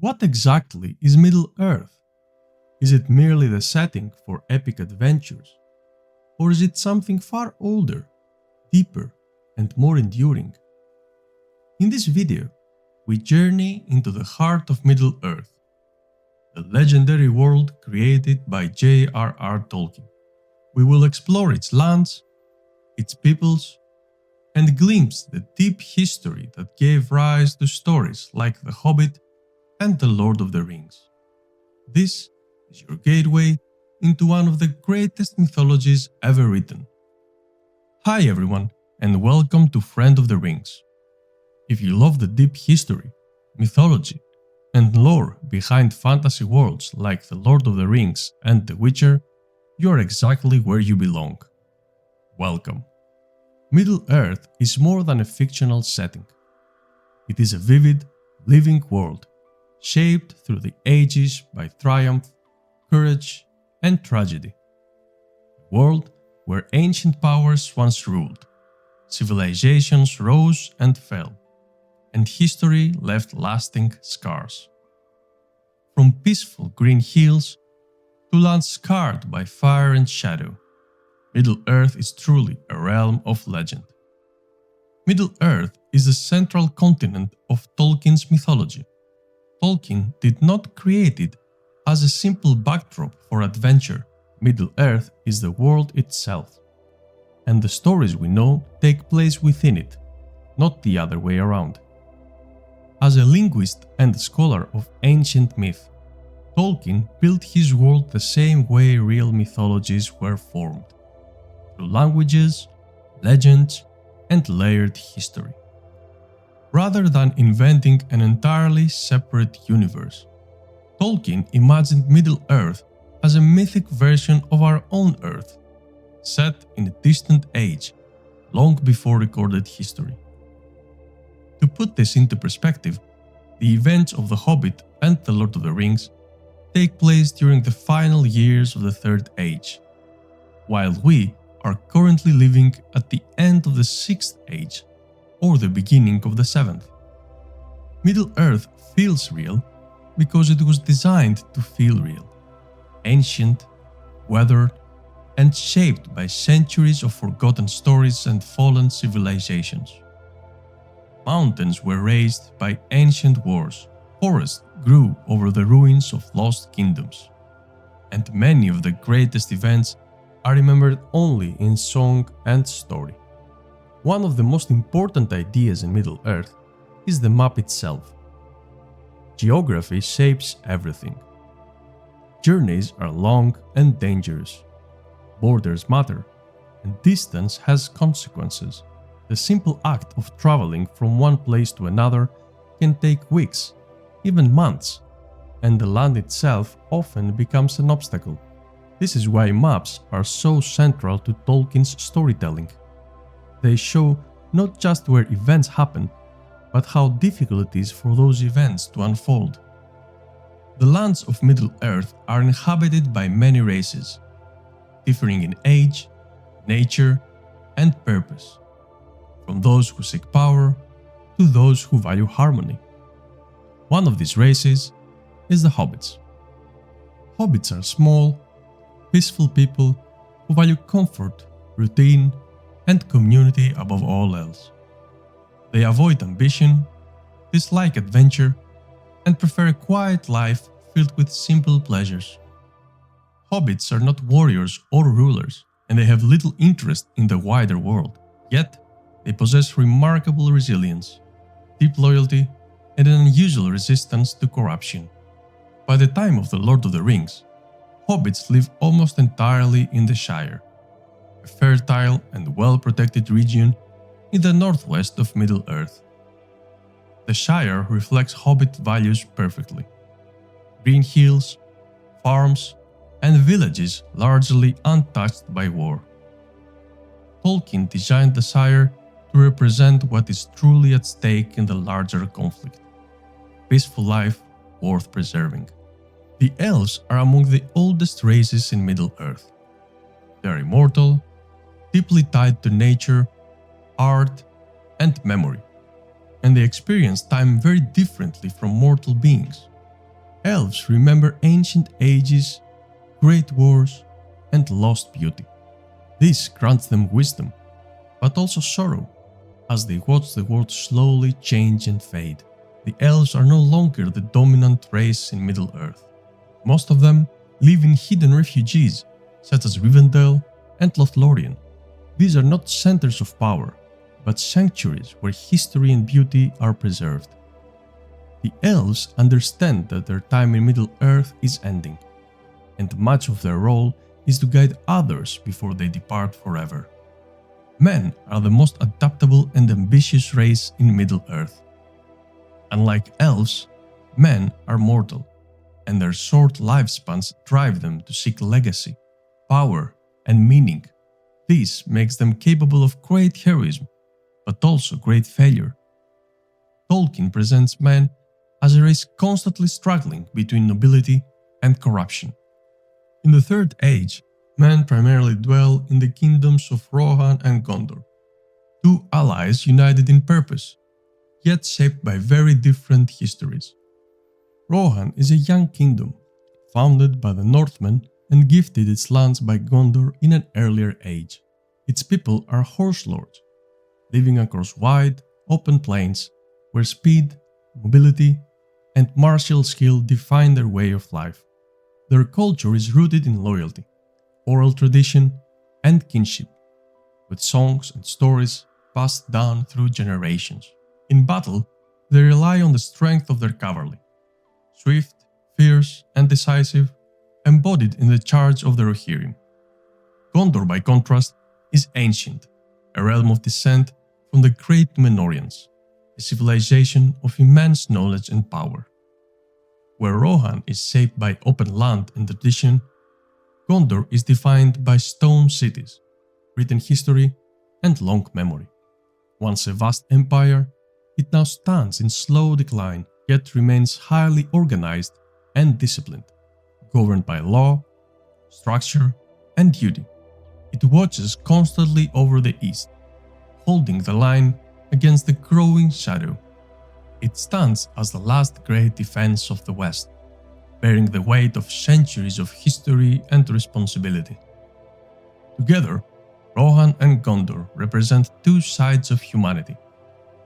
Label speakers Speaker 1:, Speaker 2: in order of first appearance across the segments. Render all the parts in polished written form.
Speaker 1: What exactly is Middle-earth? Is it merely the setting for epic adventures? Or is it something far older, deeper, and more enduring? In this video, we journey into the heart of Middle-earth, the legendary world created by J.R.R. Tolkien. We will explore its lands, its peoples, and glimpse the deep history that gave rise to stories like The Hobbit and The Lord of the Rings. This is your gateway into one of the greatest mythologies ever written. Hi everyone, and welcome to Friend of the Rings. If you love the deep history, mythology, and lore behind fantasy worlds like The Lord of the Rings and The Witcher, you are exactly where you belong. Welcome. Middle-earth is more than a fictional setting. It is a vivid, living world, shaped through the ages by triumph, courage, and tragedy. A world where ancient powers once ruled, civilizations rose and fell, and history left lasting scars. From peaceful green hills to lands scarred by fire and shadow, Middle-earth is truly a realm of legend. Middle-earth is the central continent of Tolkien's mythology. Tolkien did not create it as a simple backdrop for adventure. Middle-earth is the world itself, and the stories we know take place within it, not the other way around. As a linguist and scholar of ancient myth, Tolkien built his world the same way real mythologies were formed, through languages, legends, and layered history. Rather than inventing an entirely separate universe, Tolkien imagined Middle-earth as a mythic version of our own Earth, set in a distant age, long before recorded history. To put this into perspective, the events of The Hobbit and The Lord of the Rings take place during the final years of the Third Age, while we are currently living at the end of the Sixth Age, or the beginning of the Seventh. Middle-earth feels real because it was designed to feel real, ancient, weathered, and shaped by centuries of forgotten stories and fallen civilizations. Mountains were raised by ancient wars, forests grew over the ruins of lost kingdoms, and many of the greatest events are remembered only in song and story. One of the most important ideas in Middle-earth is the map itself. Geography shapes everything. Journeys are long and dangerous. Borders matter, and distance has consequences. The simple act of traveling from one place to another can take weeks, even months, and the land itself often becomes an obstacle. This is why maps are so central to Tolkien's storytelling. They show not just where events happen, but how difficult it is for those events to unfold. The lands of Middle-earth are inhabited by many races, differing in age, nature, and purpose, from those who seek power to those who value harmony. One of these races is the Hobbits. Hobbits are small, peaceful people who value comfort, routine, and community above all else. They avoid ambition, dislike adventure, and prefer a quiet life filled with simple pleasures. Hobbits are not warriors or rulers, and they have little interest in the wider world. Yet, they possess remarkable resilience, deep loyalty, and an unusual resistance to corruption. By the time of The Lord of the Rings, Hobbits live almost entirely in the Shire, a fertile and well-protected region in the northwest of Middle-earth. The Shire reflects Hobbit values perfectly. Green hills, farms, and villages largely untouched by war. Tolkien designed the Shire to represent what is truly at stake in the larger conflict: peaceful life worth preserving. The elves are among the oldest races in Middle-earth. They are immortal, deeply tied to nature, art, and memory, and they experience time very differently from mortal beings. Elves remember ancient ages, great wars, and lost beauty. This grants them wisdom, but also sorrow, as they watch the world slowly change and fade. The elves are no longer the dominant race in Middle-earth. Most of them live in hidden refuges, such as Rivendell and Lothlorien. These are not centers of power, but sanctuaries where history and beauty are preserved. The elves understand that their time in Middle-earth is ending, and much of their role is to guide others before they depart forever. Men are the most adaptable and ambitious race in Middle-earth. Unlike elves, men are mortal, and their short lifespans drive them to seek legacy, power, and meaning. This makes them capable of great heroism, but also great failure. Tolkien presents men as a race constantly struggling between nobility and corruption. In the Third Age, men primarily dwell in the kingdoms of Rohan and Gondor, two allies united in purpose, yet shaped by very different histories. Rohan is a young kingdom, founded by the Northmen and gifted its lands by Gondor in an earlier age. Its people are horse lords, living across wide, open plains where speed, mobility, and martial skill define their way of life. Their culture is rooted in loyalty, oral tradition, and kinship, with songs and stories passed down through generations. In battle, they rely on the strength of their cavalry, swift, fierce, and decisive, embodied in the charge of the Rohirrim. Gondor, by contrast, is ancient, a realm of descent from the great Menorians, a civilization of immense knowledge and power. Where Rohan is shaped by open land and tradition, Gondor is defined by stone cities, written history, and long memory. Once a vast empire, it now stands in slow decline, yet remains highly organized and disciplined, governed by law, structure, and duty. It watches constantly over the east, holding the line against the growing shadow. It stands as the last great defense of the West, bearing the weight of centuries of history and responsibility. Together, Rohan and Gondor represent two sides of humanity,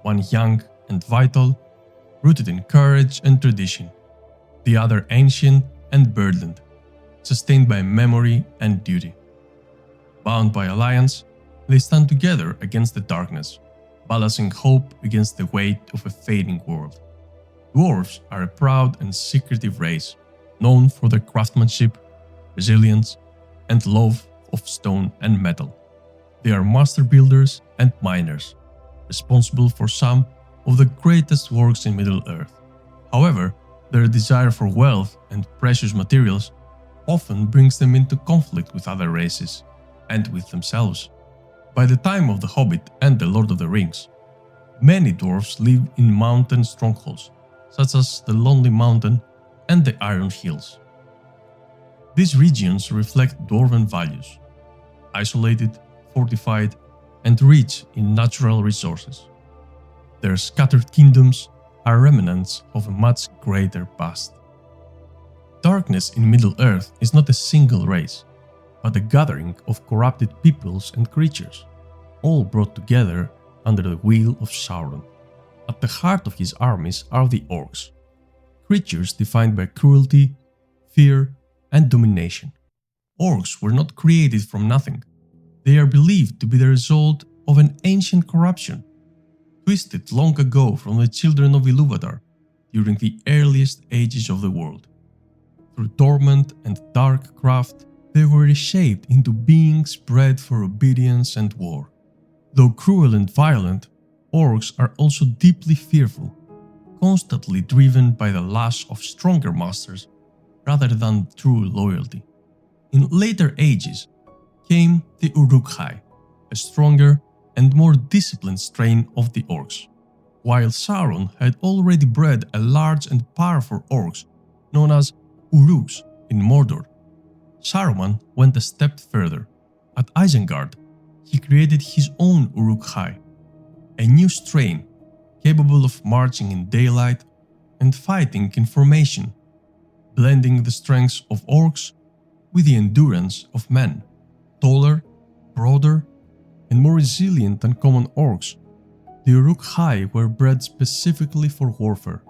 Speaker 1: one young and vital, rooted in courage and tradition, the other ancient and burdened, sustained by memory and duty. Bound by alliance, they stand together against the darkness, balancing hope against the weight of a fading world. Dwarves are a proud and secretive race, known for their craftsmanship, resilience, and love of stone and metal. They are master builders and miners, responsible for some of the greatest works in Middle-earth. However, their desire for wealth and precious materials often brings them into conflict with other races and with themselves. By the time of The Hobbit and The Lord of the Rings, many dwarves live in mountain strongholds, such as the Lonely Mountain and the Iron Hills. These regions reflect dwarven values, isolated, fortified, and rich in natural resources. Their scattered kingdoms are remnants of a much greater past. Darkness in Middle-earth is not a single race, but a gathering of corrupted peoples and creatures, all brought together under the wheel of Sauron. At the heart of his armies are the orcs, creatures defined by cruelty, fear, and domination. Orcs were not created from nothing. They are believed to be the result of an ancient corruption, twisted long ago from the children of Ilúvatar during the earliest ages of the world. Through torment and dark craft, they were reshaped into beings bred for obedience and war. Though cruel and violent, orcs are also deeply fearful, constantly driven by the lash of stronger masters rather than true loyalty. In later ages came the Uruk-hai, a stronger and more disciplined strain of the orcs. While Sauron had already bred a large and powerful orcs known as Uruks in Mordor, Saruman went a step further. At Isengard, he created his own Uruk-hai, a new strain capable of marching in daylight and fighting in formation. blending the strengths of orcs with the endurance of men. Taller, broader, and more resilient than common orcs, the Uruk-hai were bred specifically for warfare.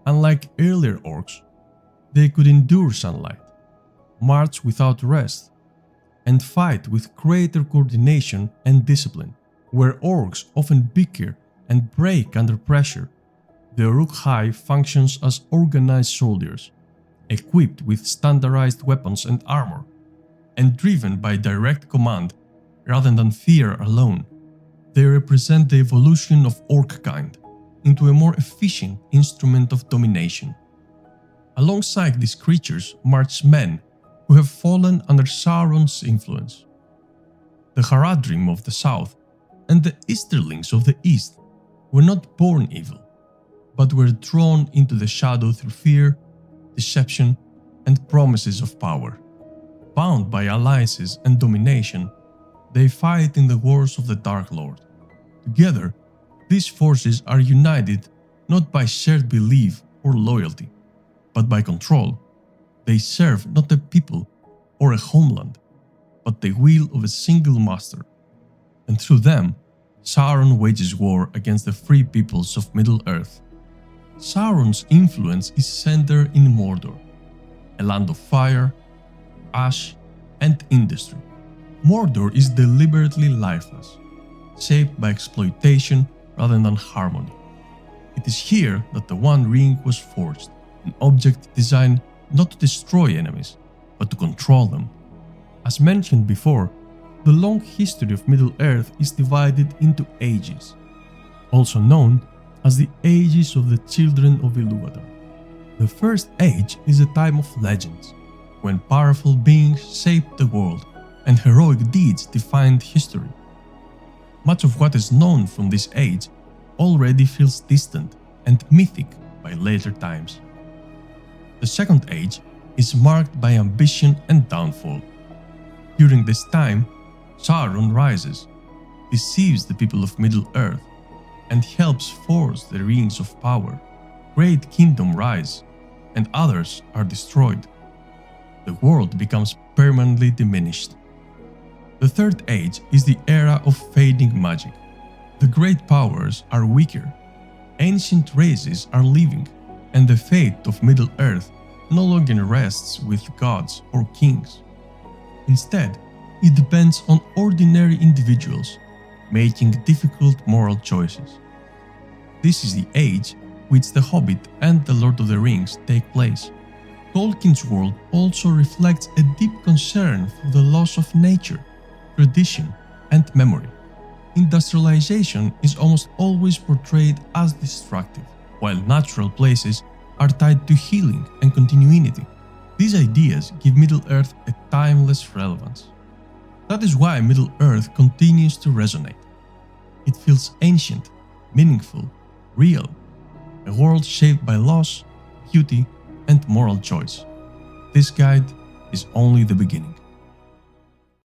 Speaker 1: Unlike earlier orcs, they could endure sunlight, march without rest, and fight with greater coordination and discipline. Where orcs often bicker and break under pressure, the Uruk-hai functions as organized soldiers, equipped with standardized weapons and armor, and driven by direct command rather than fear alone. They represent the evolution of orc kind into a more efficient instrument of domination. Alongside these creatures march men who have fallen under Sauron's influence. The Haradrim of the south and the Easterlings of the east were not born evil, but were drawn into the shadow through fear, deception, and promises of power. Bound by alliances and domination, they fight in the wars of the Dark Lord. Together, these forces are united not by shared belief or loyalty, but by control. They serve not a people or a homeland, but the will of a single master. And through them, Sauron wages war against the free peoples of Middle-earth. Sauron's influence is centered in Mordor, a land of fire, ash, and industry. Mordor is deliberately lifeless, shaped by exploitation rather than harmony. It is here that the One Ring was forged, an object designed not to destroy enemies, but to control them. As mentioned before, the long history of Middle-earth is divided into ages, also known as the Ages of the Children of Ilúvatar. The first age is a time of legends, when powerful beings shaped the world and heroic deeds defined history. Much of what is known from this age already feels distant and mythic by later times. The second age is marked by ambition and downfall. During this time, Sauron rises, deceives the people of Middle-earth, and helps force the rings of power. Great kingdoms rise, and others are destroyed. The world becomes permanently diminished. The third age is the era of fading magic. The great powers are weaker, ancient races are leaving, and the fate of Middle-earth no longer rests with gods or kings. Instead, it depends on ordinary individuals making difficult moral choices. This is the age which The Hobbit and The Lord of the Rings take place. Tolkien's world also reflects a deep concern for the loss of nature, tradition, and memory. Industrialization is almost always portrayed as destructive, while natural places are tied to healing and continuity. These ideas give Middle-earth a timeless relevance. That is why Middle-earth continues to resonate. It feels ancient, meaningful, real, a world shaped by loss, beauty, and moral choice. This guide is only the beginning.